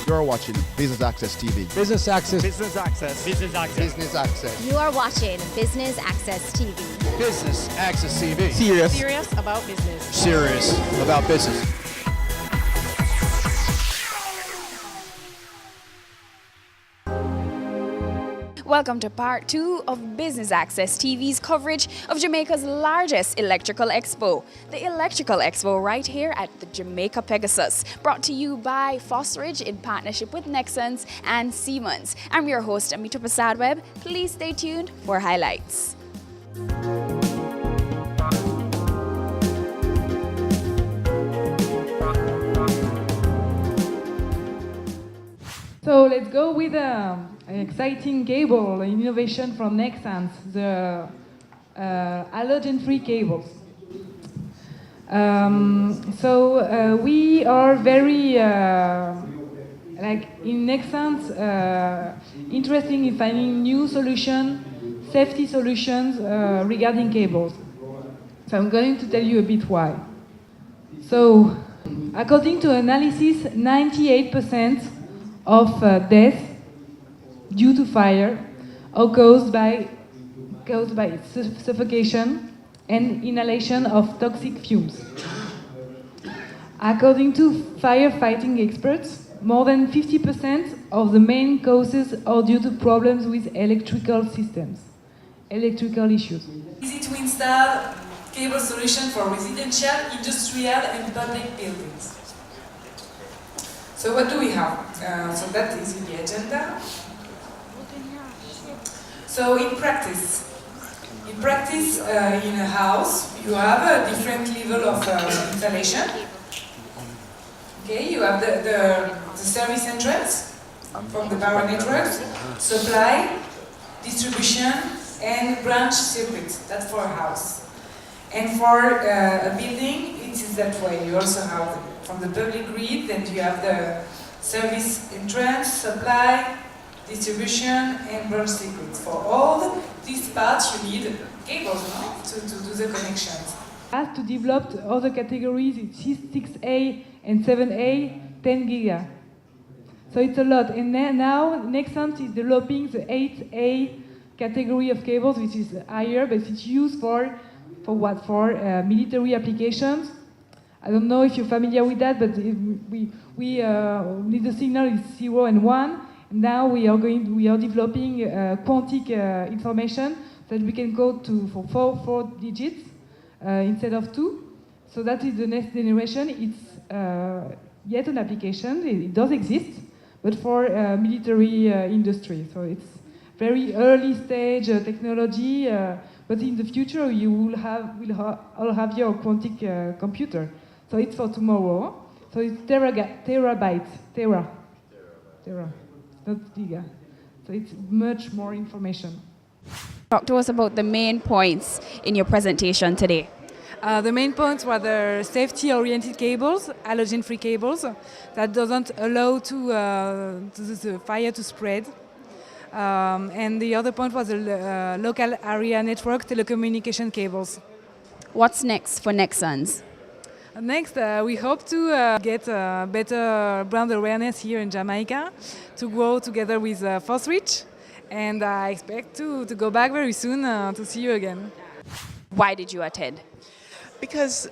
You're watching Business Access TV. Business Access. Business Access. Business Access. Business Access. You are watching Business Access TV. Business Access TV. Serious about business. Serious about business. Welcome to part 2 of Business Access TV's coverage of Jamaica's largest electrical expo, the Electrical Expo right here at the Jamaica Pegasus, brought to you by Fossridge in partnership with Nexans and Siemens. I'm your host, Amita Prasad-Webb. Please stay tuned for highlights. So let's go with an exciting cable, an innovation from Nexans, the halogen-free cables. We are very, like in Nexans, interested in finding new solutions, safety solutions regarding cables. So I'm going to tell you a bit why. So, according to analysis, 98% of death due to fire are caused by suffocation and inhalation of toxic fumes. According to firefighting experts, more than 50% of the main causes are due to problems with electrical systems, electrical issues. Easy to install cable solution for residential, industrial and public buildings. So what do we have? So that is in the agenda. So in practice, in a house, you have a different level of installation. Okay, you have the service entrance from the power networks, supply, distribution, and branch circuit. That's for a house. And for a building, it is that way. You also have from the public grid, and you have the service entrance, supply, distribution, and branch circuits. For all these parts, you need cables, no? to do the connections. As to develop other categories, it's 6A and 7A, 10 giga. So it's a lot. And now Nexans is developing the 8A category of cables, which is higher, but it's used for what? For military applications. I don't know if you're familiar with that, but we need the signal is 0 and 1. And now we are developing quantic information that we can go to for four digits instead of 2. So that is the next generation. It's yet an application. It does exist, but for military industry. So it's very early stage technology. But in the future, you will all have your quantic computer. So it's for tomorrow. So it's terabytes, tera, not giga. So it's much more information. Talk to us about the main points in your presentation today. The main points were the safety-oriented cables, halogen-free cables, that doesn't allow to the fire to spread. And the other point was the local area network telecommunication cables. What's next for Nexans? Next, we hope to get better brand awareness here in Jamaica, to grow together with Fossridge, and I expect to go back very soon to see you again. Why did you attend? Because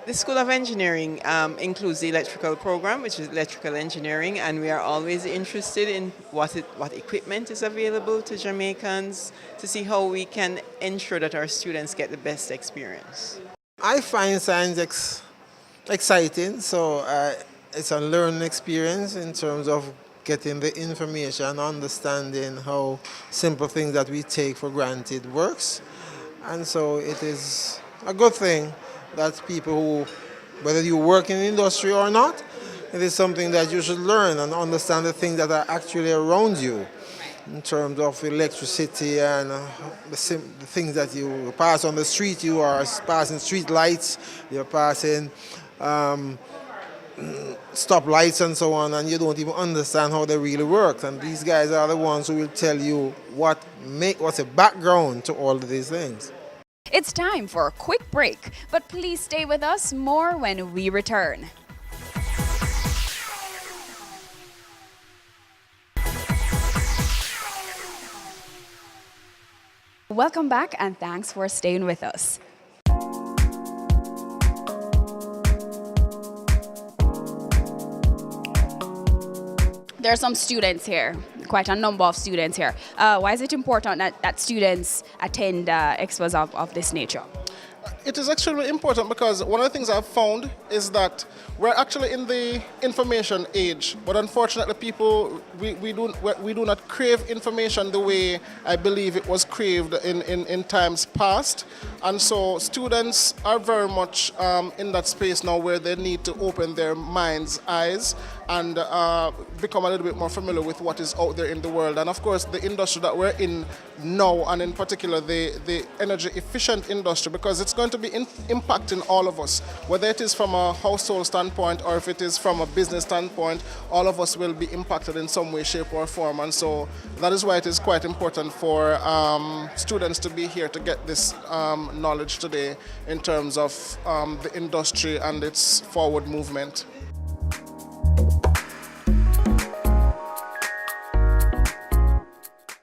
the School of Engineering includes the electrical program, which is electrical engineering, and we are always interested in what equipment is available to Jamaicans to see how we can ensure that our students get the best experience. I find science exciting, so it's a learning experience in terms of getting the information, understanding how simple things that we take for granted works. And so it is a good thing that people who, whether you work in the industry or not, it is something that you should learn and understand the things that are actually around you in terms of electricity and the things that you pass on the street. You are passing street lights, you're passing stop lights and so on, and you don't even understand how they really work. And these guys are the ones who will tell you what's the background to all of these things. It's time for a quick break, but please stay with us more when we return. Welcome back and thanks for staying with us. There are some students here, quite a number of students here. Why is it important that students attend expos of this nature? It is extremely important because one of the things I've found is that we're actually in the information age, but unfortunately people, we do not crave information the way I believe it was craved in times past. And so students are very much in that space now where they need to open their minds' eyes and become a little bit more familiar with what is out there in the world. And of course the industry that we're in now, and in particular the energy efficient industry, because it's going to be impacting all of us, whether it is from a household standpoint or if it is from a business standpoint, all of us will be impacted in some way, shape or form. And so that is why it is quite important for students to be here to get this knowledge today in terms of the industry and its forward movement.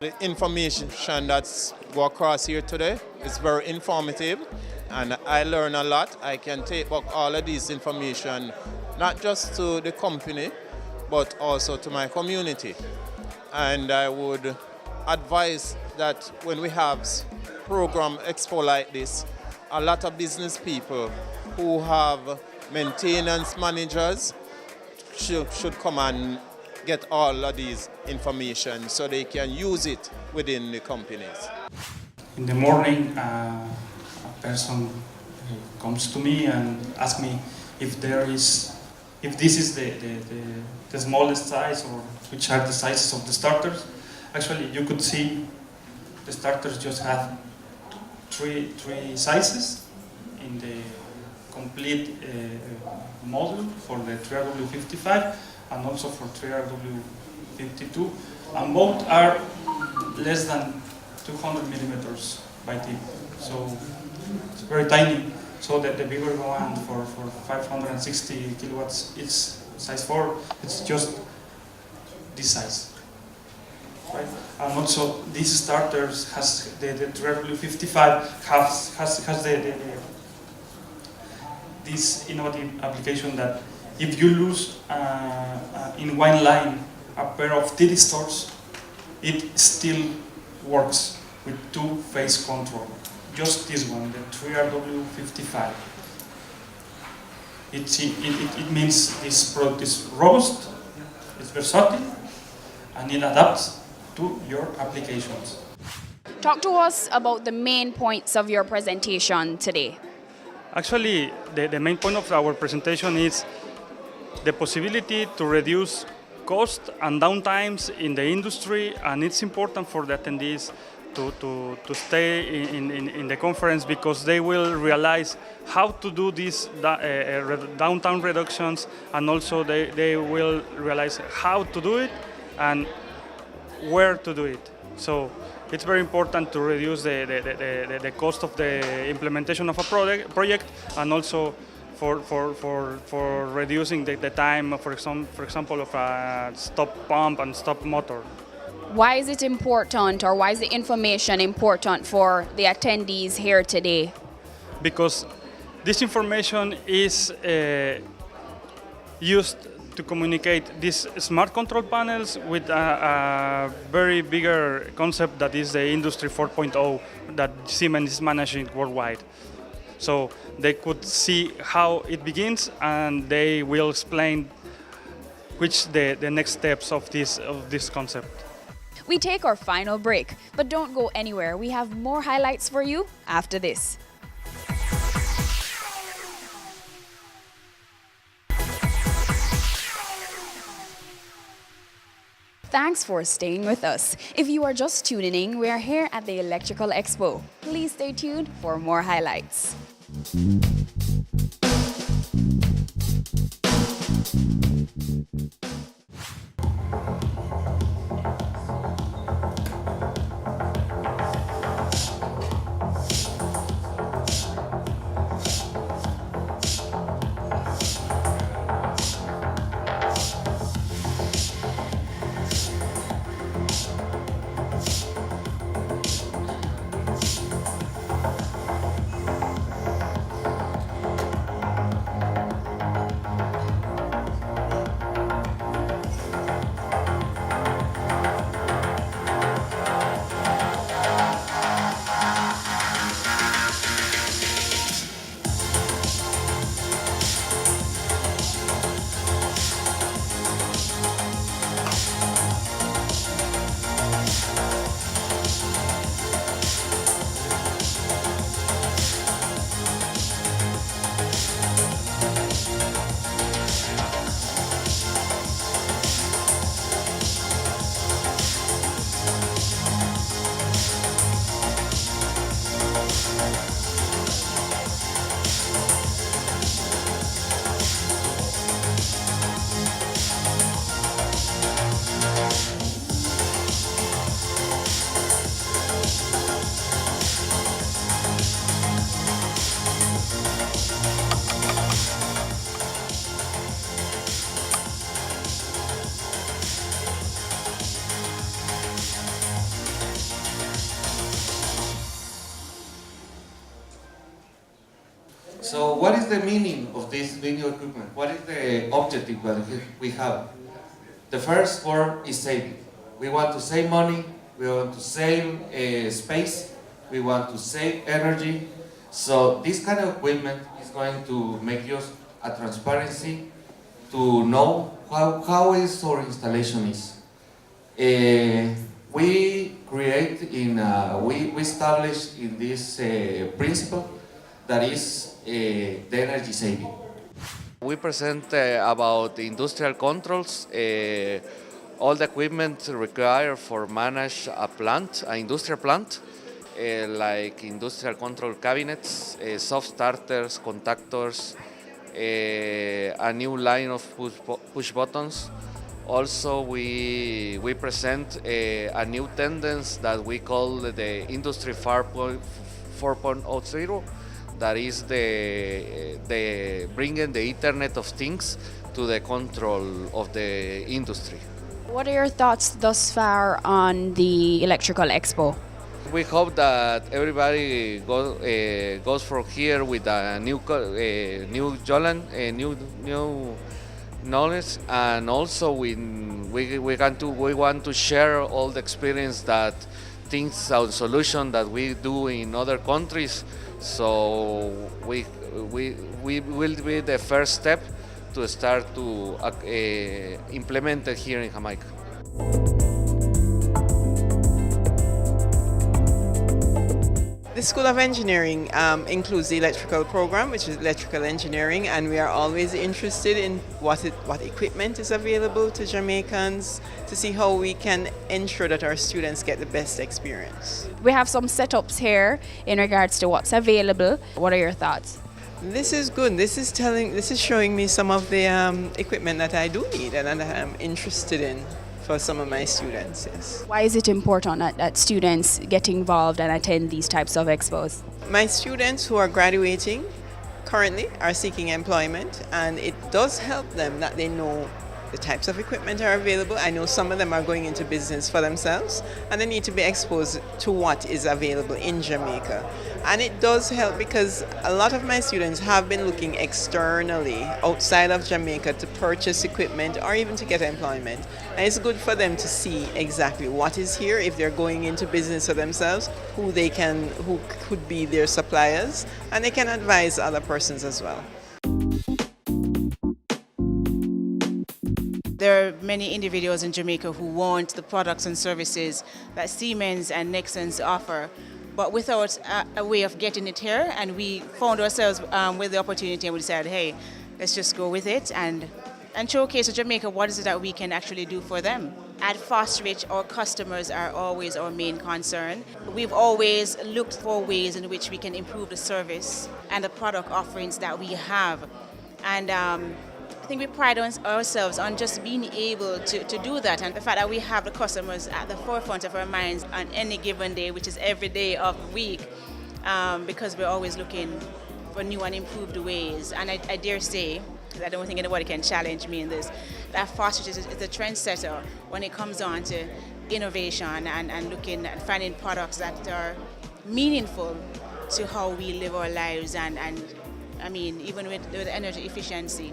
The information that's go across here today is very informative, and I learn a lot. I can take back all of this information, not just to the company, but also to my community. And I would advise that when we have program expo like this, a lot of business people who have maintenance managers should come and get all of these information so they can use it within the companies. In the morning, a person comes to me and asks me if this is the smallest size or which are the sizes of the starters. Actually, you could see the starters just have three sizes in the complete model for the 3RW55 and also for 3RW52, and both are less than 200 millimeters by tip, so it's very tiny. So that the bigger one for 560 kilowatts, it's size 4, it's just this size, right? And also these starters has the 3RW55 has this innovative application that if you lose in one line a pair of thyristors, it still works with two-phase control. Just this one, the 3RW55. It means this product is robust, it's versatile, and it adapts to your applications. Talk to us about the main points of your presentation today. Actually, the main point of our presentation is the possibility to reduce cost and downtimes in the industry, and it's important for the attendees to stay in the conference because they will realize how to do these downtime reductions, and also they will realize how to do it and where to do it. So it's very important to reduce the cost of the implementation of a project, and also for reducing the time, for example, of a stop pump and stop motor. Why is it important, or why is the information important for the attendees here today? Because this information is used to communicate these smart control panels with a very bigger concept that is the Industry 4.0 that Siemens is managing worldwide. So they could see how it begins, and they will explain which the next steps of this concept. We take our final break, but don't go anywhere. We have more highlights for you after this. Thanks for staying with us. If you are just tuning in, we are here at the Electrical Expo. Please stay tuned for more highlights. the meaning of this video equipment? What is the objective that we have? The first word is saving. We want to save money, we want to save space, we want to save energy. So this kind of equipment is going to make us a transparency to know how is our installation is. We establish in this principle that is the energy saving. We present about the industrial controls, all the equipment required for manage a plant, an industrial plant, like industrial control cabinets, soft starters, contactors, a new line of push buttons. Also, we present a new tendency that we call the Industry 4.0, that is the bringing the Internet of Things to the control of the industry. What are your thoughts thus far on the Electrical Expo? We hope that everybody goes from here with a new knowledge, and also we want to share all the experience that things or solution that we do in other countries. So we will be the first step to start to implement it here in Jamaica. The School of Engineering includes the electrical program, which is electrical engineering, and we are always interested in what equipment is available to Jamaicans to see how we can ensure that our students get the best experience. We have some setups here in regards to what's available. What are your thoughts? This is good. This is showing me some of the equipment that I do need and that I'm interested in for some of my students, yes. Why is it important that students get involved and attend these types of expos? My students who are graduating currently are seeking employment, and it does help them that they know the types of equipment are available. I know some of them are going into business for themselves, and they need to be exposed to what is available in Jamaica. And it does help because a lot of my students have been looking externally outside of Jamaica to purchase equipment or even to get employment. And it's good for them to see exactly what is here if they're going into business for themselves, who could be their suppliers, and they can advise other persons as well. There are many individuals in Jamaica who want the products and services that Siemens and Nexans offer, but without a way of getting it here, and we found ourselves with the opportunity and we decided, hey, let's just go with it and showcase to Jamaica what is it that we can actually do for them. At Fosterich, our customers are always our main concern. We've always looked for ways in which we can improve the service and the product offerings that we have. And I think we pride ourselves on just being able to do that, and the fact that we have the customers at the forefront of our minds on any given day, which is every day of the week, because we're always looking for new and improved ways. And I dare say, I don't think anybody can challenge me in this, that Fosterich is a trendsetter when it comes on to innovation and looking at finding products that are meaningful to how we live our lives and I mean, even with energy efficiency.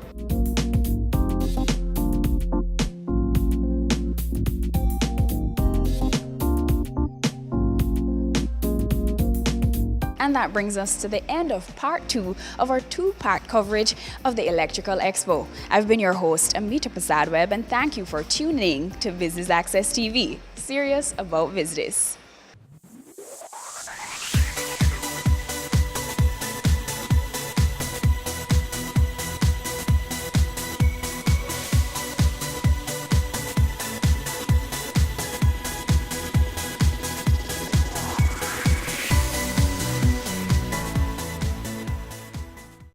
And that brings us to the end of part 2 of our 2-part coverage of the Electrical Expo. I've been your host, Amita Prasad Webb, and thank you for tuning to Business Access TV, serious about business.